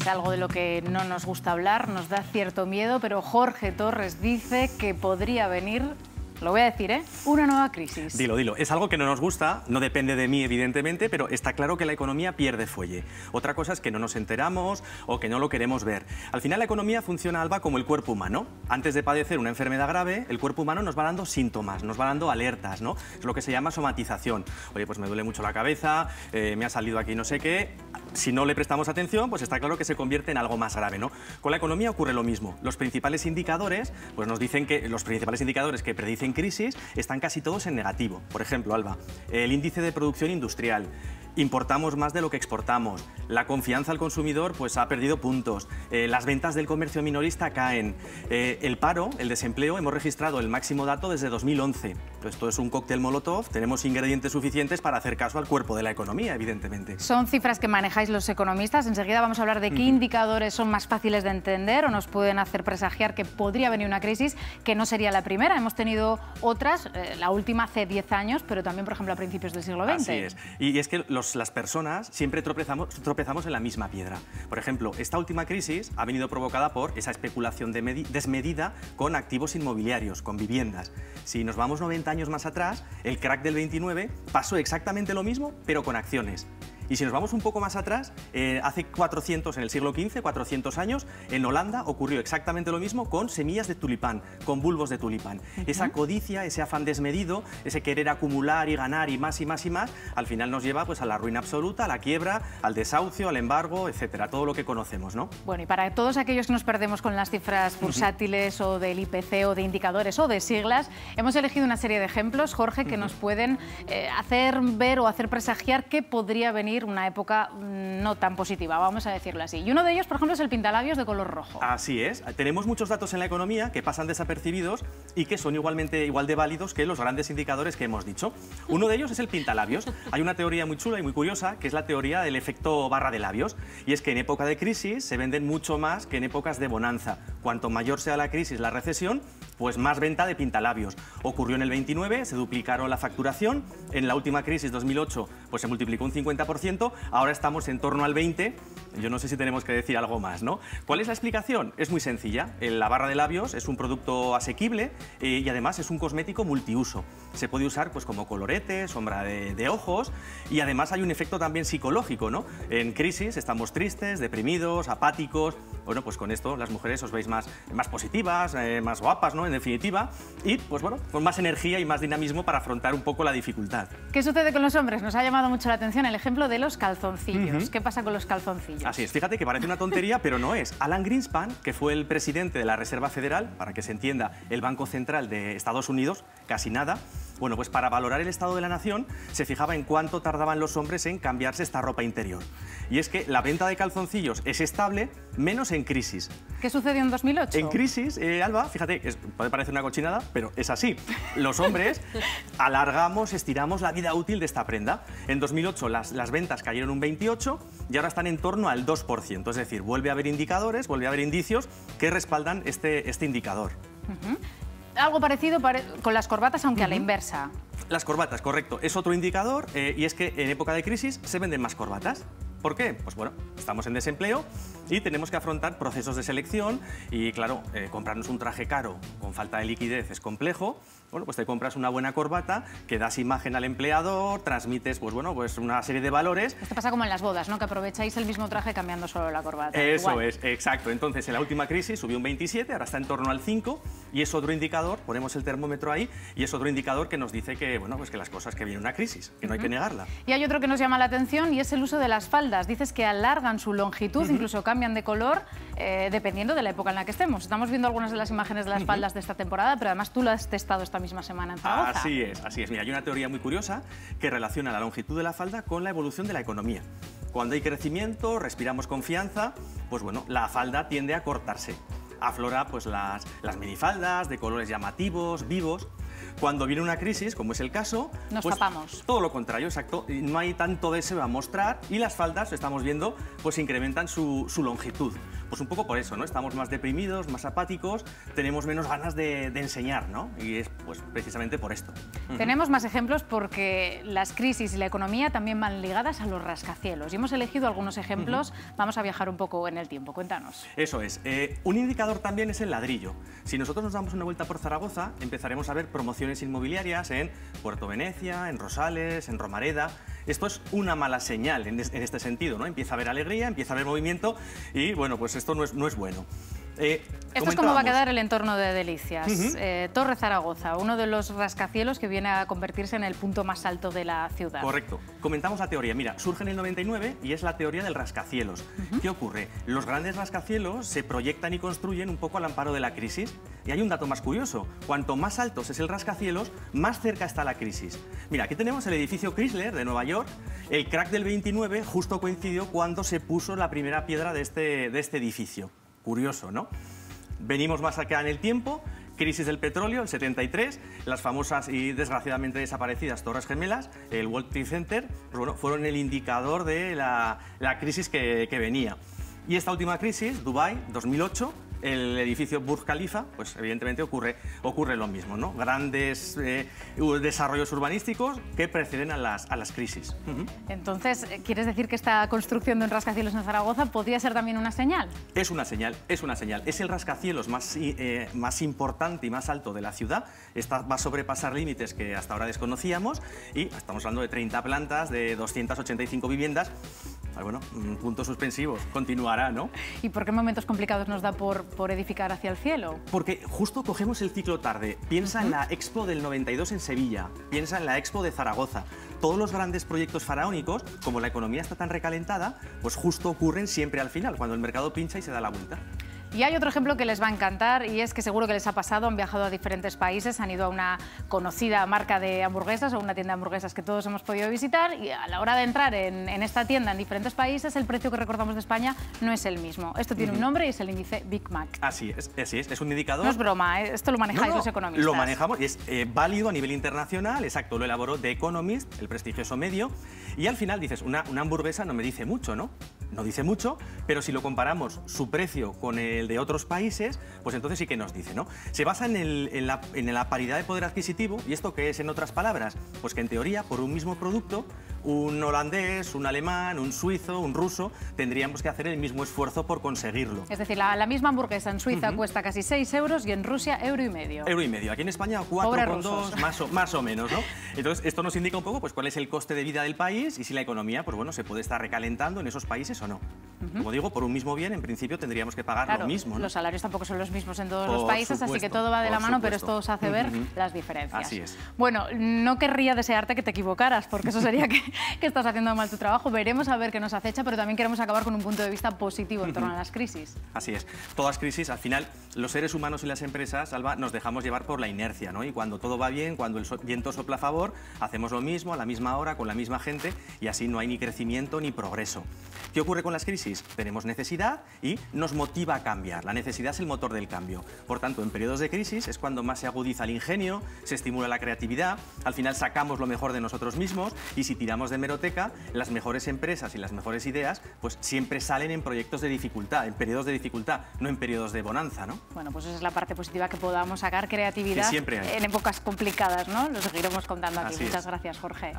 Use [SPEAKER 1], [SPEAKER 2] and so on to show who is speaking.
[SPEAKER 1] es algo de lo que no nos gusta hablar, nos da cierto miedo, pero Jorge Torres dice que podría venir, lo voy a decir, una nueva crisis.
[SPEAKER 2] Dilo. Es algo que no nos gusta, no depende de mí, evidentemente, pero está claro que la economía pierde fuelle. Otra cosa es que no nos enteramos o que no lo queremos ver. Al final la economía funciona, Alba, como el cuerpo humano. Antes de padecer una enfermedad grave, el cuerpo humano nos va dando síntomas, nos va dando alertas, ¿no? Es lo que se llama somatización. Oye, pues me duele mucho la cabeza, me ha salido aquí no sé qué. Si no le prestamos atención, pues está claro que se convierte en algo más grave, ¿no? Con la economía ocurre lo mismo. Los principales indicadores, pues nos dicen que los principales indicadores que predicen crisis están casi todos en negativo. Por ejemplo, Alba, el índice de producción industrial. Importamos más de lo que exportamos, la confianza al consumidor pues ha perdido puntos, las ventas del comercio minorista caen, el paro, el desempleo, hemos registrado el máximo dato desde 2011. Esto es un cóctel Molotov, tenemos ingredientes suficientes para hacer caso al cuerpo de la economía, evidentemente.
[SPEAKER 1] Son cifras que manejáis los economistas, enseguida vamos a hablar de qué indicadores son más fáciles de entender o nos pueden hacer presagiar que podría venir una crisis, que no sería la primera, hemos tenido otras, la última hace 10 años, pero también, por ejemplo, a principios del siglo XX.
[SPEAKER 2] Así es, y es que las personas siempre tropezamos en la misma piedra. Por ejemplo, esta última crisis ha venido provocada por esa especulación desmedida con activos inmobiliarios, con viviendas. Si nos vamos 90 años más atrás, el crack del 29 pasó exactamente lo mismo, pero con acciones. Y si nos vamos un poco más atrás, hace 400, en el siglo XV, 400 años, en Holanda ocurrió exactamente lo mismo con semillas de tulipán, con bulbos de tulipán. Esa codicia, ese afán desmedido, ese querer acumular y ganar y más y más y más, al final nos lleva pues, a la ruina absoluta, a la quiebra, al desahucio, al embargo, etcétera, todo lo que conocemos, ¿no?
[SPEAKER 1] Bueno, y para todos aquellos que nos perdemos con las cifras bursátiles o del IPC o de indicadores o de siglas, hemos elegido una serie de ejemplos, Jorge, que nos pueden hacer ver o hacer presagiar que podría venir una época no tan positiva, vamos a decirlo así. Y uno de ellos, por ejemplo, es el pintalabios de color rojo.
[SPEAKER 2] Así es. Tenemos muchos datos en la economía que pasan desapercibidos y que son igual de válidos que los grandes indicadores que hemos dicho. Uno de ellos es el pintalabios. Hay una teoría muy chula y muy curiosa, que es la teoría del efecto barra de labios. Y es que en época de crisis se venden mucho más que en épocas de bonanza. Cuanto mayor sea la crisis, la recesión, pues más venta de pintalabios. Ocurrió en el 29, se duplicaron la facturación. En la última crisis, 2008, pues se multiplicó un 50%. Ahora estamos en torno al 20%. Yo no sé si tenemos que decir algo más, ¿no? ¿Cuál es la explicación? Es muy sencilla. La barra de labios es un producto asequible y además es un cosmético multiuso. Se puede usar pues, como colorete, sombra de ojos y además hay un efecto también psicológico, ¿no? En crisis estamos tristes, deprimidos, apáticos. Bueno, pues con esto las mujeres os veis más positivas, más guapas, ¿no? En definitiva, y pues bueno, con más energía y más dinamismo para afrontar un poco la dificultad.
[SPEAKER 1] ¿Qué sucede con los hombres? Nos ha llamado mucho la atención el ejemplo de los calzoncillos. ¿Qué pasa con los calzoncillos?
[SPEAKER 2] Así es, fíjate que parece una tontería, pero no es. Alan Greenspan, que fue el presidente de la Reserva Federal, para que se entienda, el Banco Central de Estados Unidos, casi nada, bueno, pues para valorar el estado de la nación se fijaba en cuánto tardaban los hombres en cambiarse esta ropa interior. Y es que la venta de calzoncillos es estable, menos en crisis.
[SPEAKER 1] ¿Qué sucedió en 2008?
[SPEAKER 2] En crisis, Alba, fíjate, puede parecer una cochinada, pero es así. Los hombres alargamos, estiramos la vida útil de esta prenda. En 2008 las ventas cayeron un 28% y ahora están en torno al 2%. Es decir, vuelve a haber indicadores, vuelve a haber indicios que respaldan este indicador.
[SPEAKER 1] Algo parecido con las corbatas, aunque a la inversa.
[SPEAKER 2] Las corbatas, correcto. Es otro indicador y es que en época de crisis se venden más corbatas. ¿Por qué? Pues bueno, estamos en desempleo y tenemos que afrontar procesos de selección y claro, comprarnos un traje caro con falta de liquidez es complejo. Bueno, pues te compras una buena corbata que das imagen al empleador, transmites pues bueno, pues una serie de valores.
[SPEAKER 1] Esto pasa como en las bodas, ¿no? Que aprovecháis el mismo traje cambiando solo la corbata.
[SPEAKER 2] Eso
[SPEAKER 1] igual.
[SPEAKER 2] es, exacto. Entonces, en la última crisis subió un 27, ahora está en torno al 5 y es otro indicador, ponemos el termómetro ahí, y es otro indicador que nos dice que, bueno, pues que las cosas, que viene una crisis, que no hay que negarla.
[SPEAKER 1] Y hay otro que nos llama la atención y es el uso de las faldas. Dices que alargan su longitud, incluso cambian de color, dependiendo de la época en la que estemos. Estamos viendo algunas de las imágenes de las faldas de esta temporada, pero además tú lo has testado esta misma semana en Zaragoza.
[SPEAKER 2] Así es, así es. Mira, hay una teoría muy curiosa que relaciona la longitud de la falda con la evolución de la economía. Cuando hay crecimiento, respiramos confianza, pues bueno, la falda tiende a cortarse. Aflora pues las minifaldas de colores llamativos, vivos. Cuando viene una crisis, como es el caso,
[SPEAKER 1] nos
[SPEAKER 2] pues,
[SPEAKER 1] tapamos.
[SPEAKER 2] Todo lo contrario, exacto. No hay tanto deseo a mostrar y las faldas, estamos viendo, pues incrementan su longitud. Pues un poco por eso, ¿no? Estamos más deprimidos, más apáticos, tenemos menos ganas de enseñar, ¿no? Y es pues precisamente por esto.
[SPEAKER 1] Tenemos más ejemplos porque las crisis y la economía también van ligadas a los rascacielos. Y hemos elegido algunos ejemplos. Vamos a viajar un poco en el tiempo. Cuéntanos.
[SPEAKER 2] Eso es. Un indicador también es el ladrillo. Si nosotros nos damos una vuelta por Zaragoza, empezaremos a ver promociones inmobiliarias en Puerto Venecia, en Rosales, en Romareda. Esto es una mala señal en este sentido, ¿no? Empieza a haber alegría, empieza a haber movimiento y, bueno, pues esto no es bueno.
[SPEAKER 1] Esto es como va a quedar el entorno de Delicias. Torre Zaragoza, uno de los rascacielos que viene a convertirse en el punto más alto de la ciudad.
[SPEAKER 2] Correcto. Comentamos la teoría. Mira, surge en el 99 y es la teoría del rascacielos. ¿Qué ocurre? Los grandes rascacielos se proyectan y construyen un poco al amparo de la crisis. Y hay un dato más curioso. Cuanto más altos es el rascacielos, más cerca está la crisis. Mira, aquí tenemos el edificio Chrysler de Nueva York. El crack del 29 justo coincidió cuando se puso la primera piedra de este edificio. Curioso, ¿no? Venimos más acá en el tiempo, crisis del petróleo, el 73, las famosas y desgraciadamente desaparecidas Torres Gemelas, el World Trade Center, pues bueno, fueron el indicador de la crisis que venía. Y esta última crisis, Dubái, 2008, el edificio Burj Khalifa, pues evidentemente ocurre lo mismo, ¿no? Grandes desarrollos urbanísticos que preceden a las crisis.
[SPEAKER 1] Entonces, ¿quieres decir que esta construcción de un rascacielos en Zaragoza podría ser también una señal?
[SPEAKER 2] Es una señal, es una señal. Es el rascacielos más importante y más alto de la ciudad. Esta va a sobrepasar límites que hasta ahora desconocíamos y estamos hablando de 30 plantas, de 285 viviendas. Bueno, puntos suspensivos, continuará, ¿no?
[SPEAKER 1] ¿Y por qué momentos complicados nos da por edificar hacia el cielo?
[SPEAKER 2] Porque justo cogemos el ciclo tarde. Piensa en la Expo del 92 en Sevilla, piensa en la Expo de Zaragoza. Todos los grandes proyectos faraónicos, como la economía está tan recalentada, pues justo ocurren siempre al final, cuando el mercado pincha y se da la vuelta.
[SPEAKER 1] Y hay otro ejemplo que les va a encantar y es que seguro que les ha pasado, han viajado a diferentes países, han ido a una conocida marca de hamburguesas o una tienda de hamburguesas que todos hemos podido visitar y a la hora de entrar en esta tienda en diferentes países el precio que recordamos de España no es el mismo. Esto tiene un nombre y es el índice Big Mac.
[SPEAKER 2] Así es un indicador...
[SPEAKER 1] No es broma, esto lo manejáis los economistas.
[SPEAKER 2] Lo manejamos y es válido a nivel internacional, exacto, lo elaboró The Economist, el prestigioso medio, y al final dices, una hamburguesa no me dice mucho, ¿no? No dice mucho, pero si lo comparamos su precio con el de otros países, pues entonces sí que nos dice, ¿no? Se basa en la paridad de poder adquisitivo, ¿y esto qué es en otras palabras? Pues que en teoría, por un mismo producto, un holandés, un alemán, un suizo, un ruso, tendríamos que hacer el mismo esfuerzo por conseguirlo.
[SPEAKER 1] Es decir, la misma hamburguesa en Suiza cuesta casi 6 euros y en Rusia €1,5.
[SPEAKER 2] €1,5. Aquí en España 4,2 más o menos, ¿no? Entonces, esto nos indica un poco pues, cuál es el coste de vida del país y si la economía pues, bueno, se puede estar recalentando en esos países o no. Como digo, por un mismo bien, en principio, tendríamos que pagar lo mismo, ¿no?
[SPEAKER 1] Los salarios tampoco son los mismos en todos los países, así que todo va de la mano, pero esto os hace ver las diferencias.
[SPEAKER 2] Así es.
[SPEAKER 1] Bueno, no querría desearte que te equivocaras, porque eso sería que estás haciendo mal tu trabajo. Veremos a ver qué nos acecha, pero también queremos acabar con un punto de vista positivo en torno a las crisis.
[SPEAKER 2] Así es. Todas crisis, al final, los seres humanos y las empresas, Alba, nos dejamos llevar por la inercia, ¿no? Y cuando todo va bien, cuando el viento sopla a favor, hacemos lo mismo, a la misma hora, con la misma gente, y así no hay ni crecimiento ni progreso. ¿Qué ocurre con las crisis? Tenemos necesidad y nos motiva a cambiar. La necesidad es el motor del cambio. Por tanto, en periodos de crisis es cuando más se agudiza el ingenio, se estimula la creatividad, al final sacamos lo mejor de nosotros mismos y si tiramos de hemeroteca, las mejores empresas y las mejores ideas pues siempre salen en proyectos de dificultad, en periodos de dificultad, no en periodos de bonanza, ¿no?
[SPEAKER 1] Bueno, pues esa es la parte positiva, que podamos sacar creatividad
[SPEAKER 2] que siempre hay.
[SPEAKER 1] En épocas complicadas, ¿no? Lo seguiremos contando aquí.
[SPEAKER 2] Así
[SPEAKER 1] Muchas
[SPEAKER 2] es.
[SPEAKER 1] gracias, Jorge.